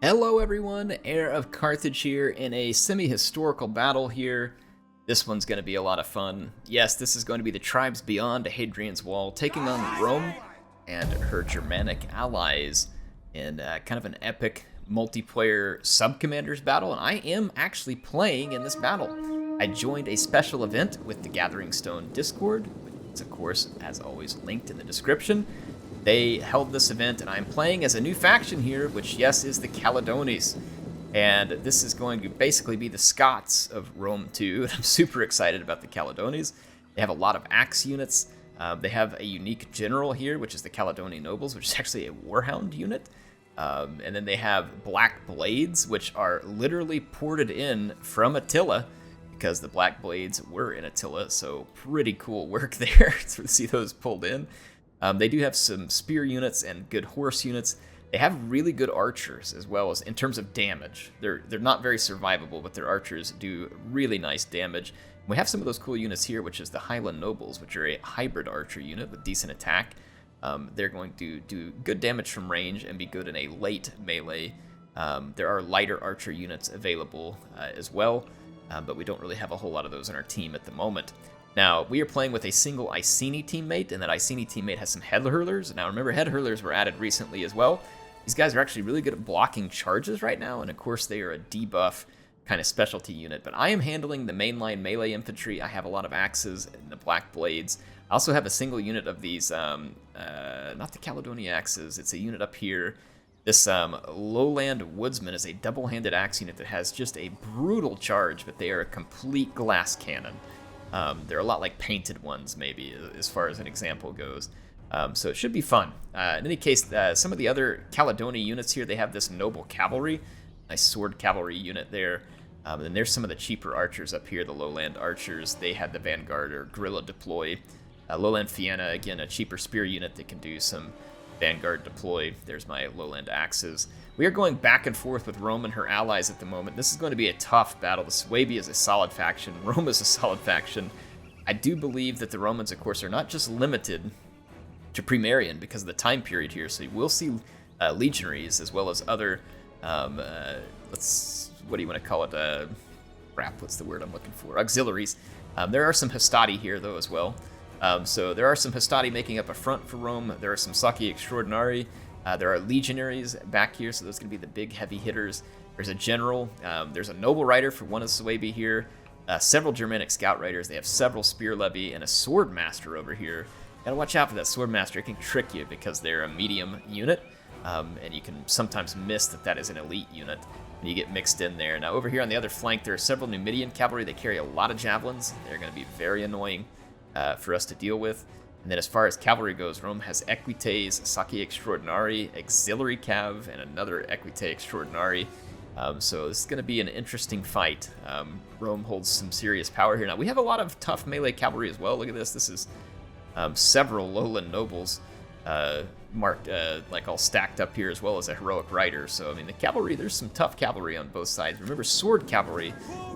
Hello everyone, Heir of Carthage here in a semi-historical battle here. This one's going to be a lot of fun. Yes, this is going to be the tribes beyond Hadrian's Wall taking on Rome and her Germanic allies in kind of an epic multiplayer sub-commanders battle, and I am actually playing in this battle. I joined a special event with the Gathering Stone Discord, which is of course, as always, linked in the description. They held this event, and I'm playing as a new faction here, which, yes, is the Caledones. And this is going to basically be the Scots of Rome 2, and I'm super excited about the Caledones. They have a lot of axe units. They have a unique general here, which is the Caledonian Nobles, which is actually a Warhound unit. And then they have Black Blades, which are literally ported in from Attila, because the Black Blades were in Attila, so pretty cool work there to see those pulled in. They do have some spear units and good horse units. They have really good archers as well as in terms of damage. They're not very survivable, but their archers do really nice damage. We have some of those cool units here, which is the Highland Nobles, which are a hybrid archer unit with decent attack. They're going to do good damage from range and be good in a late melee. There are lighter archer units available as well, but we don't really have a whole lot of those in our team at the moment. Now, we are playing with a single Iceni teammate, and that Iceni teammate has some head hurlers. Now, remember, head hurlers were added recently as well. These guys are actually really good at blocking charges right now, and of course, they are a debuff kind of specialty unit. But I am handling the mainline melee infantry. I have a lot of axes and the Black Blades. I also have a single unit of these, not the Caledonian axes, it's a unit up here. This Lowland Woodsman is a double-handed axe unit that has just a brutal charge, but they are a complete glass cannon. They're a lot like painted ones, maybe, as far as an example goes. So it should be fun. In any case, some of the other Caledonian units here, they have this noble cavalry, nice sword cavalry unit there. And there's some of the cheaper archers up here, the lowland archers. They had the vanguard or guerrilla deploy. Lowland Fianna, again, a cheaper spear unit that can do some vanguard deploy. There's my lowland axes. We are going back and forth with Rome and her allies at the moment. This is going to be a tough battle. The Suebi is a solid faction. Rome is a solid faction. I do believe that the Romans, of course, are not just limited to Primarian because of the time period here. So you will see legionaries as well as other, what do you want to call it? What's the word I'm looking for? Auxiliaries. There are some Hastati here, though, as well. So there are some Hastati making up a front for Rome. There are some Saki Extraordinari. There are legionaries back here, so those are going to be the big heavy hitters. There's a general. There's a noble rider for one of the Suebi here. Several Germanic scout riders. They have several spear levy and a sword master over here. Gotta watch out for that sword master. It can trick you because they're a medium unit, and you can sometimes miss that that is an elite unit, and you get mixed in there. Now over here on the other flank, there are several Numidian cavalry. They carry a lot of javelins. They're going to be very annoying for us to deal with. And then as far as cavalry goes, Rome has Equites, Saki Extraordinari, Auxiliary Cav, and another Equite Extraordinari. So this is going to be an interesting fight. Rome holds some serious power here. Now, we have a lot of tough melee cavalry as well. Look at this. This is several lowland nobles marked, like all stacked up here, as well as a heroic rider. So, I mean, the cavalry, there's some tough cavalry on both sides. Remember, sword cavalry,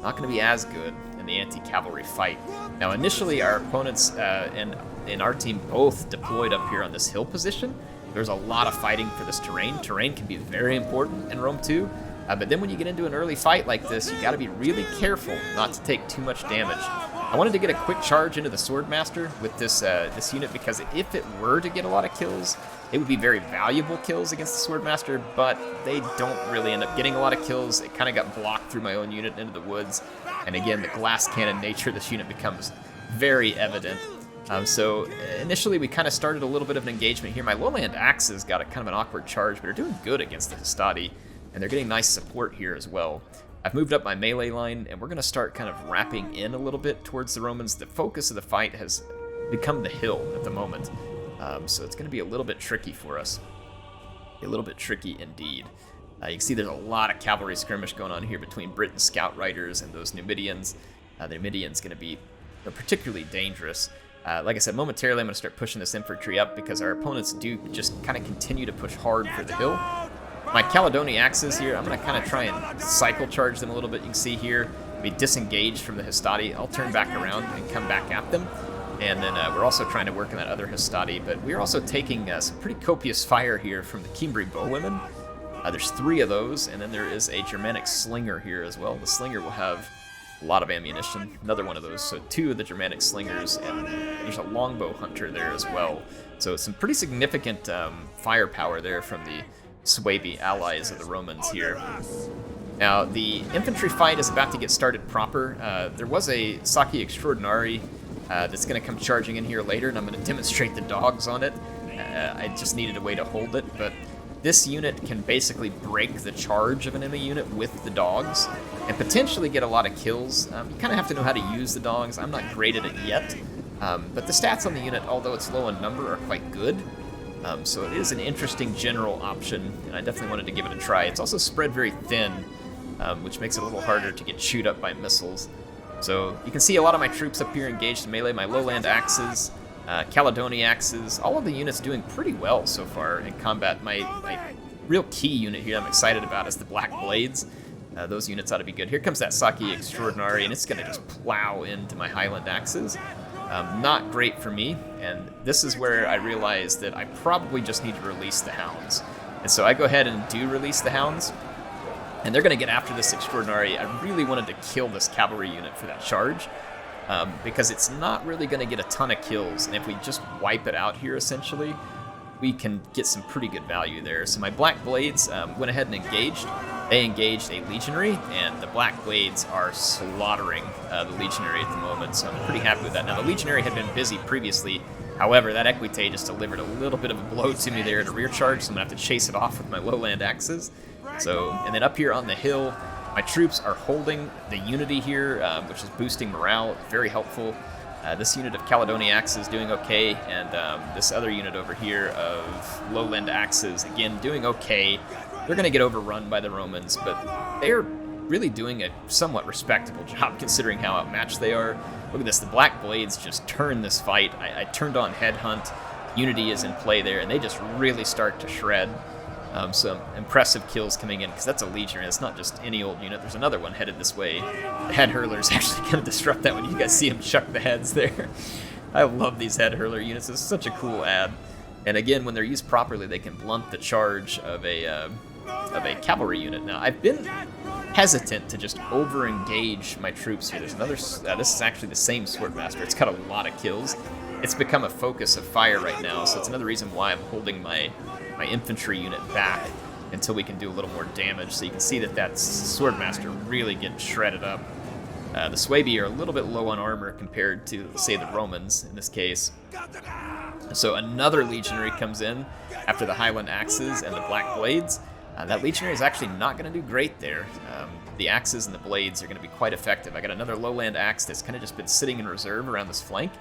not going to be as good in the anti-cavalry fight. Now, initially, our opponents and in our team both deployed up here on this hill position. There's a lot of fighting for this terrain. Terrain can be very important in Rome 2, but then when you get into an early fight like this, you got to be really careful not to take too much damage. I wanted to get a quick charge into the Swordmaster with this this unit because if it were to get a lot of kills, it would be very valuable kills against the Swordmaster, but they don't really end up getting a lot of kills. It kind of got blocked through my own unit into the woods, and again, the glass cannon nature of this unit becomes very evident. So initially we kind of started a little bit of an engagement here. My lowland axes got a kind of an awkward charge, but are doing good against the Hastati, and they're getting nice support here as well. I've moved up my melee line, and we're going to start kind of wrapping in a little bit towards the Romans. The focus of the fight has become the hill at the moment, so it's going to be a little bit tricky for us. A little bit tricky indeed. You can see there's a lot of cavalry skirmish going on here between Britain scout riders and those Numidians. The Numidians going to be particularly dangerous. Like I said, momentarily I'm going to start pushing this infantry up because our opponents do just kind of continue to push hard for the hill. My Caledonian axes here, I'm going to kind of try and cycle charge them a little bit. You can see here, we disengaged from the Hastati. I'll turn back around and come back at them. And then we're also trying to work on that other Hastati, but we're also taking some pretty copious fire here from the Cimbri bowwomen. There's 3 of those, and then there is a Germanic Slinger here as well. The Slinger will have a lot of ammunition. Another one of those, so 2 of the Germanic Slingers, and there's a Longbow Hunter there as well. So some pretty significant firepower there from the Suebi allies of the Romans here. Now, the infantry fight is about to get started proper. There was a Saki Extraordinary that's going to come charging in here later, and I'm going to demonstrate the dogs on it. I just needed a way to hold it, but this unit can basically break the charge of an enemy unit with the dogs and potentially get a lot of kills. You kind of have to know how to use the dogs. I'm not great at it yet, but the stats on the unit, although it's low in number, are quite good. So it is an interesting general option, and I definitely wanted to give it a try. It's also spread very thin, which makes it a little harder to get chewed up by missiles. So you can see a lot of my troops up here engaged in melee, my lowland axes, Caledonia axes, all of the units doing pretty well so far in combat. My real key unit here I'm excited about is the Black Blades. Those units ought to be good. Here comes that Saki Extraordinary, and it's going to just plow into my Highland axes. Not great for me, and this is where I realized that I probably just need to release the Hounds. And so I go ahead and do release the Hounds, and they're going to get after this Extraordinary. I really wanted to kill this cavalry unit for that charge, because it's not really going to get a ton of kills, and if we just wipe it out here, essentially, we can get some pretty good value there. So my Black Blades went ahead and engaged. They engaged a Legionary, and the Black Blades are slaughtering the Legionary at the moment, so I'm pretty happy with that. Now, the Legionary had been busy previously. However, that Equite just delivered a little bit of a blow to me there at a rear charge, so I'm going to have to chase it off with my lowland axes. So, and then up here on the hill, my troops are holding the unity here, which is boosting morale, very helpful. This unit of Caledonia axes doing okay, and this other unit over here of lowland axes, again, doing okay. They're going to get overrun by the Romans, but they're really doing a somewhat respectable job considering how outmatched they are. Look at this, the Black Blades just turn this fight. I turned on Headhunt, Unity is in play there, and they just really start to shred. Some impressive kills coming in, because that's a Legionary, it's not just any old unit. There's another one headed this way. The Head Hurler is actually going to disrupt that one. You guys see him chuck the heads there. I love these Head Hurler units, it's such a cool ad. And again, when they're used properly, they can blunt the charge of a cavalry unit. Now, I've been hesitant to just over-engage my troops here. There's another, this is actually the same Swordmaster. It's got a lot of kills. It's become a focus of fire right now, so it's another reason why I'm holding my infantry unit back until we can do a little more damage. So you can see that that Swordmaster really getting shredded up. The Suebi are a little bit low on armor compared to, say, the Romans in this case. So another Legionary comes in after the Highland Axes and the Black Blades. That Legionary is actually not going to do great there. The axes and the blades are going to be quite effective. I got another lowland axe that's kind of just been sitting in reserve around this flank.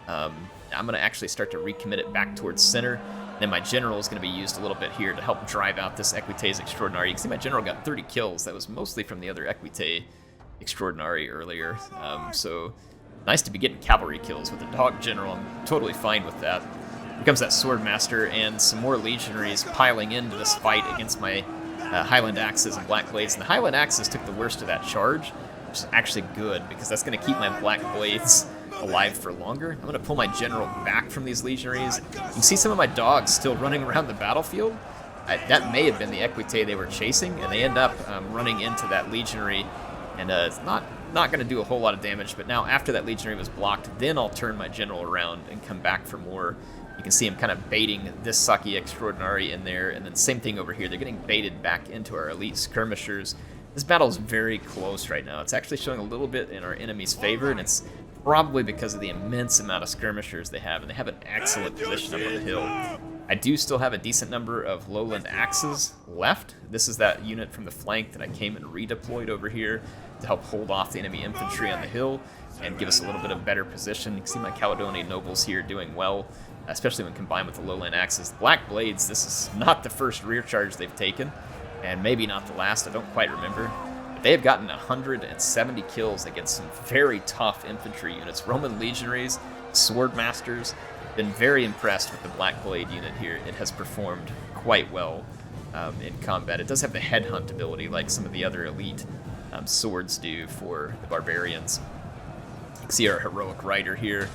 I'm going to actually start to recommit it back towards center. Then my general is going to be used a little bit here to help drive out this Equites Extraordinary. You can see my general got 30 kills. That was mostly from the other Equite Extraordinary earlier. So nice to be getting cavalry kills with the dog general. I'm totally fine with that. Here comes that Swordmaster and some more Legionaries piling into this fight against my Highland Axes and Black Blades. And the Highland Axes took the worst of that charge, which is actually good, because that's going to keep my Black Blades alive for longer. I'm going to pull my general back from these Legionaries. You can see some of my dogs still running around the battlefield. That may have been the Equite they were chasing, and they end up running into that Legionary, and it's not going to do a whole lot of damage. But now, after that Legionary was blocked, then I'll turn my general around and come back for more. You can see him kind of baiting this Saki Extraordinary in there, and then same thing over here. They're getting baited back into our elite skirmishers. This battle is very close right now. It's actually showing a little bit in our enemy's favor, and it's probably because of the immense amount of skirmishers they have, and they have an excellent position up on the hill. I do still have a decent number of lowland axes left. This is that unit from the flank that I came and redeployed over here to help hold off the enemy infantry on the hill and give us a little bit of better position. You can see my Caledonian nobles here doing well, especially when combined with the lowland axes. The Black Blades, this is not the first rear charge they've taken, and maybe not the last, I don't quite remember. But they have gotten 170 kills against some very tough infantry units. Roman Legionaries, Swordmasters. Been very impressed with the Black Blade unit here. It has performed quite well in combat. It does have the headhunt ability like some of the other elite swords do for the barbarians. You can see our heroic rider here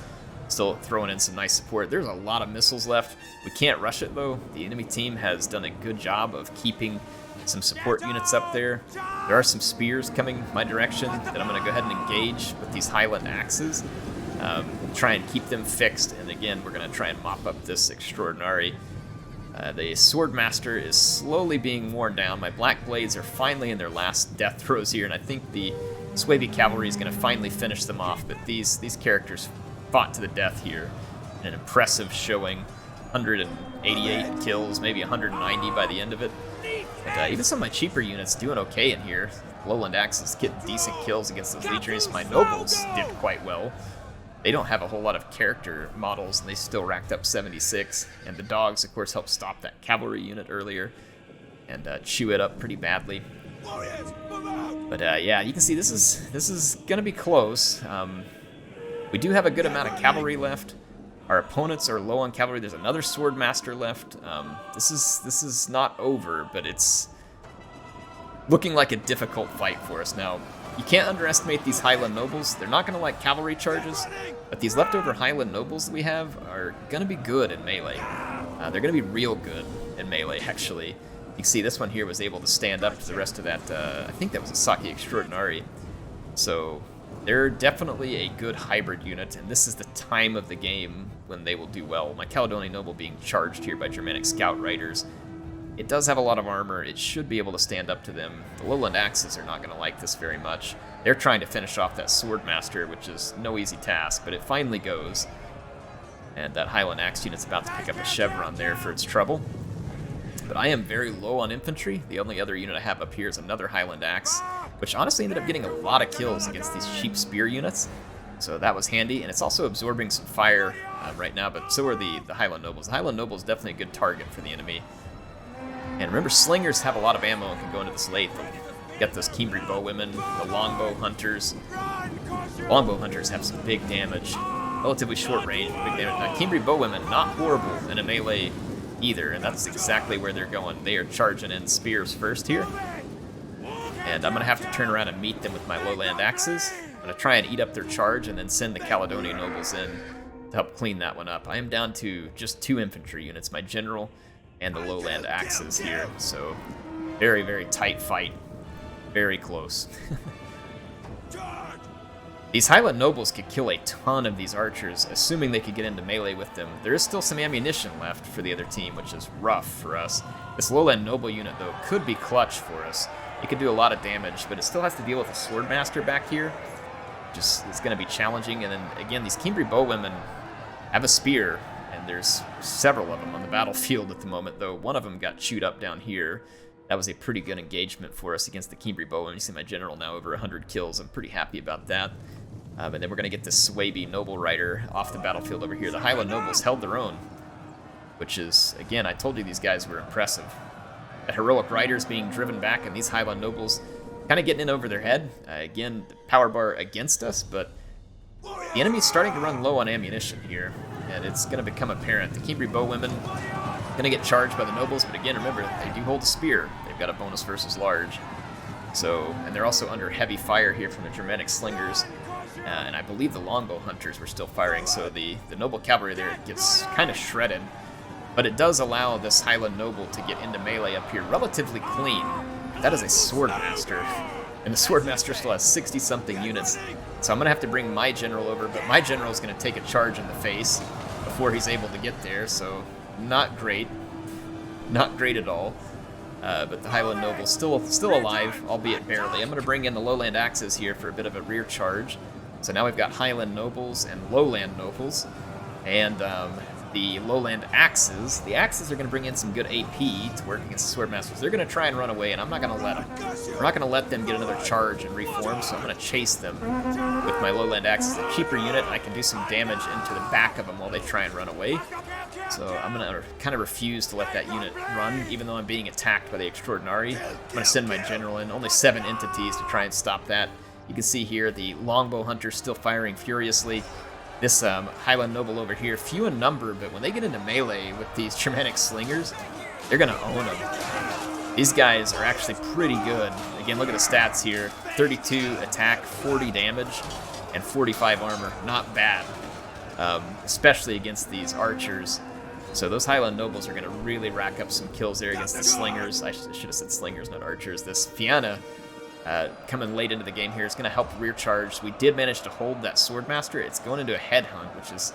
Still throwing in some nice support. There's a lot of missiles left. We can't rush it though. The enemy team has done a good job of keeping some support units up there. There are some spears coming my direction that I'm going to go ahead and engage with these Highland axes. Try and keep them fixed, and again, we're going to try and mop up this Extraordinary. The Swordmaster is slowly being worn down. My Black Blades are finally in their last death throes here, and I think the Suebi Cavalry is going to finally finish them off, but these characters fought to the death here. An impressive showing, 188 kills, maybe 190 by the end of it. But even some of my cheaper units doing okay in here. Lowland Axes get decent kills against those Legionaries. My Nobles did quite well. They don't have a whole lot of character models, and they still racked up 76. And the dogs, of course, helped stop that cavalry unit earlier and chew it up pretty badly. But yeah, you can see this is gonna be close. We do have a good amount of cavalry left. Our opponents are low on cavalry. There's another Swordmaster left. This is not over, but it's looking like a difficult fight for us now. You can't underestimate these Highland Nobles. They're not going to like cavalry charges, but these leftover Highland Nobles that we have are going to be good in melee. They're going to be real good in melee, actually. You can see this one here was able to stand up to the rest of that. I think that was a Saki Extraordinary. So they're definitely a good hybrid unit, and this is the time of the game when they will do well. My Caledonian Noble being charged here by Germanic Scout Riders. It does have a lot of armor. It should be able to stand up to them. The Lowland Axes are not going to like this very much. They're trying to finish off that Swordmaster, which is no easy task, but it finally goes. And that Highland Axe unit's about to pick up a chevron there for its trouble. But I am very low on infantry. The only other unit I have up here is another Highland Axe, which honestly ended up getting a lot of kills against these cheap spear units. So that was handy, and it's also absorbing some fire right now, but so are the Highland Nobles. The Highland Noble is definitely a good target for the enemy. And remember, slingers have a lot of ammo and can go into this late. You got those Kimbri Bowwomen, the Longbow Hunters. Longbow Hunters have some big damage. Relatively short range, big damage. Now, Kimbri Bowwomen, not horrible in a melee either, and that's exactly where they're going. They are charging in spears first here. And I'm going to have to turn around and meet them with my Lowland Axes. I'm going to try and eat up their charge and then send the Caledonian Nobles in to help clean that one up. I am down to just 2 infantry units, my General and the Lowland Axes here. So very, very tight fight. Very close. These Highland Nobles could kill a ton of these archers, assuming they could get into melee with them. There is still some ammunition left for the other team, which is rough for us. This Lowland Noble unit, though, could be clutch for us. It could do a lot of damage, but it still has to deal with a Swordmaster back here. Just it's going to be challenging. And then, again, these Kimbri Bowwomen have a spear, and there's several of them on the battlefield at the moment, though one of them got chewed up down here. That was a pretty good engagement for us against the Kimbri Bowwomen. You see my General now over 100 kills. I'm pretty happy about that. And then we're going to get this Suebi Noble Rider off the battlefield over here. The Highland Nobles held their own, which is, again, I told you these guys were impressive. The heroic riders being driven back, and these Highland Nobles kind of getting in over their head. Again, the power bar against us, but the enemy's starting to run low on ammunition here, and it's going to become apparent. The Kimbri Bowwomen going to get charged by the Nobles, but again, remember, they do hold a spear. They've got a bonus versus large. So, and they're also under heavy fire here from the Germanic Slingers. And I believe the Longbow Hunters were still firing, so the Noble Cavalry there gets kind of shredded. But it does allow this Highland Noble to get into melee up here relatively clean. That is a Swordmaster, and the Swordmaster still has 60-something units. So I'm going to have to bring my General over, but my General is going to take a charge in the face before he's able to get there, so not great. Not great at all. But the Highland Noble's still alive, albeit barely. I'm going to bring in the Lowland Axes here for a bit of a rear charge. So now we've got Highland Nobles and Lowland Nobles, and the Lowland Axes. The Axes are going to bring in some good AP to work against the Swordmasters. They're going to try and run away, and I'm not going to let them. We're not going to let them get another charge and reform, so I'm going to chase them with my Lowland Axes. A cheaper unit, I can do some damage into the back of them while they try and run away. So I'm going to kind of refuse to let that unit run, even though I'm being attacked by the Extraordinary. I'm going to send my General in, only 7 entities to try and stop that. You can see here the Longbow Hunters still firing furiously. This Highland Noble over here, few in number, but when they get into melee with these Germanic Slingers, they're going to own them. These guys are actually pretty good. Again, look at the stats here. 32 attack, 40 damage, and 45 armor. Not bad. especially against these archers. So those Highland nobles are going to really rack up some kills there against the slingers. I should have said slingers, not archers. This Fianna coming late into the game here is going to help rear charge. We did manage to hold that Swordmaster. It's going into a headhunt, which is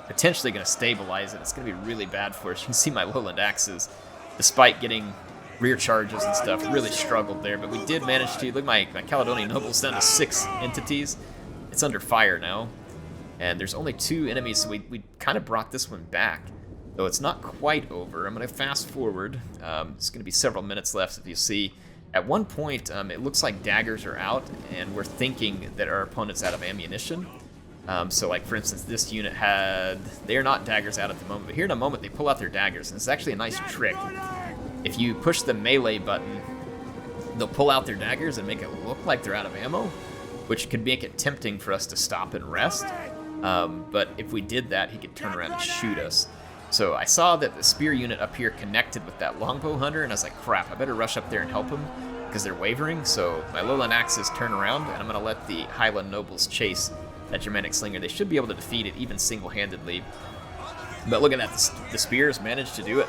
potentially going to stabilize it. It's going to be really bad for us. You can see my Lowland Axes, despite getting rear charges and stuff, really struggled there. But we did manage to, look, my Caledonian nobles down to 6 entities. It's under fire now. And there's only 2 enemies, so we kind of brought this one back. Though it's not quite over. I'm going to fast forward. It's going to be several minutes left, if you see. At one point, it looks like daggers are out, and we're thinking that our opponent's out of ammunition. So, like, for instance, this unit they're not daggers out at the moment, but here in a moment they pull out their daggers, and it's actually a nice trick. If you push the melee button, they'll pull out their daggers and make it look like they're out of ammo, which could make it tempting for us to stop and rest. But if we did that, he could turn around and shoot us. So I saw that the spear unit up here connected with that longbow hunter, and I was like, crap, I better rush up there and help him, because they're wavering. So my Lowland Axes turn around, and I'm going to let the Highland nobles chase that Germanic slinger. They should be able to defeat it, even single-handedly. But look at that, the spears managed to do it.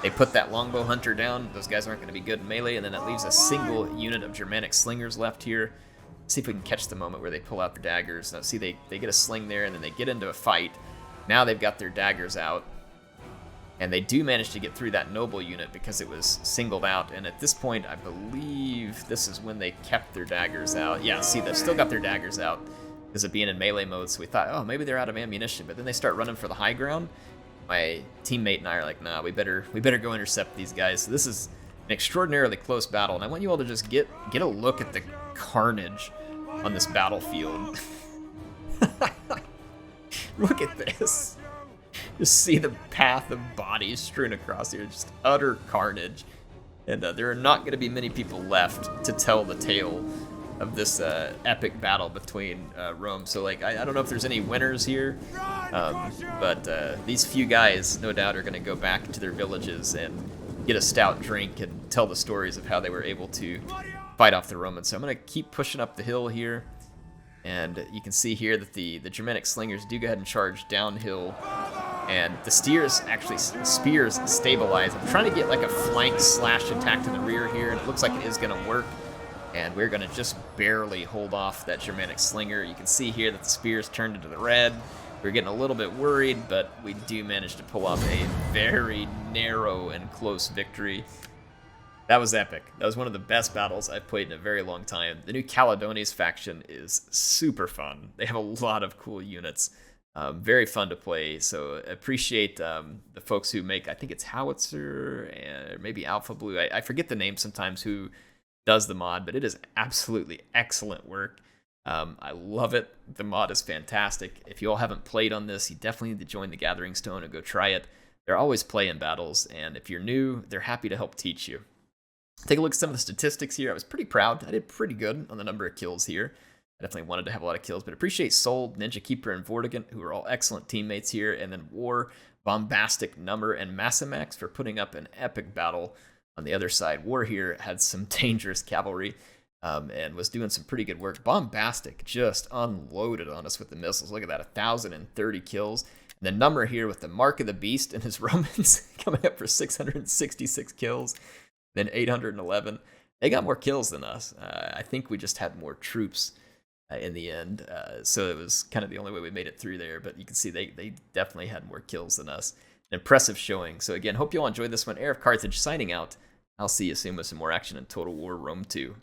They put that longbow hunter down. Those guys aren't going to be good in melee, and then that leaves a single unit of Germanic slingers left here. See if we can catch the moment where they pull out their daggers. Now, see, they get a sling there, and then they get into a fight. Now they've got their daggers out. And they do manage to get through that noble unit because it was singled out. And at this point, I believe this is when they kept their daggers out. Yeah, see, they've still got their daggers out because of being in melee mode. So we thought, oh, maybe they're out of ammunition. But then they start running for the high ground. My teammate and I are like, nah, we better go intercept these guys. So this is an extraordinarily close battle. And I want you all to just get a look at the carnage on this battlefield. Look at this. Just see the path of bodies strewn across here, just utter carnage. And there are not going to be many people left to tell the tale of this epic battle between Rome. So, like, I don't know if there's any winners here, but these few guys, no doubt, are going to go back to their villages and get a stout drink and tell the stories of how they were able to fight off the Romans. So I'm going to keep pushing up the hill here. And you can see here that the Germanic slingers do go ahead and charge downhill. And the spears stabilize. I'm trying to get like a flank slash attack to the rear here, and it looks like it is going to work. And we're going to just barely hold off that Germanic slinger. You can see here that the spears turned into the red. We're getting a little bit worried, but we do manage to pull off a very narrow and close victory. That was epic. That was one of the best battles I've played in a very long time. The new Caledones faction is super fun. They have a lot of cool units. Very fun to play, so appreciate the folks who make, I think it's Howitzer, and maybe Alpha Blue. I forget the name sometimes who does the mod, but it is absolutely excellent work. I love it. The mod is fantastic. If you all haven't played on this, you definitely need to join the Gathering Stone and go try it. They're always playing battles, and if you're new, they're happy to help teach you. Take a look at some of the statistics here. I was pretty proud. I did pretty good on the number of kills here. I definitely wanted to have a lot of kills, but appreciate Soul, Ninja Keeper, and Vortigant, who are all excellent teammates here, and then War, Bombastic, Number, and Massamax for putting up an epic battle on the other side. War here had some dangerous cavalry and was doing some pretty good work. Bombastic just unloaded on us with the missiles. Look at that, 1,030 kills. And then Number here with the Mark of the Beast and his Romans coming up for 666 kills. Then 811. They got more kills than us. I think we just had more troops in the end. So it was kind of the only way we made it through there. But you can see they definitely had more kills than us. An impressive showing. So again, hope you all enjoyed this one. HeirofCarthage signing out. I'll see you soon with some more action in Total War Rome 2.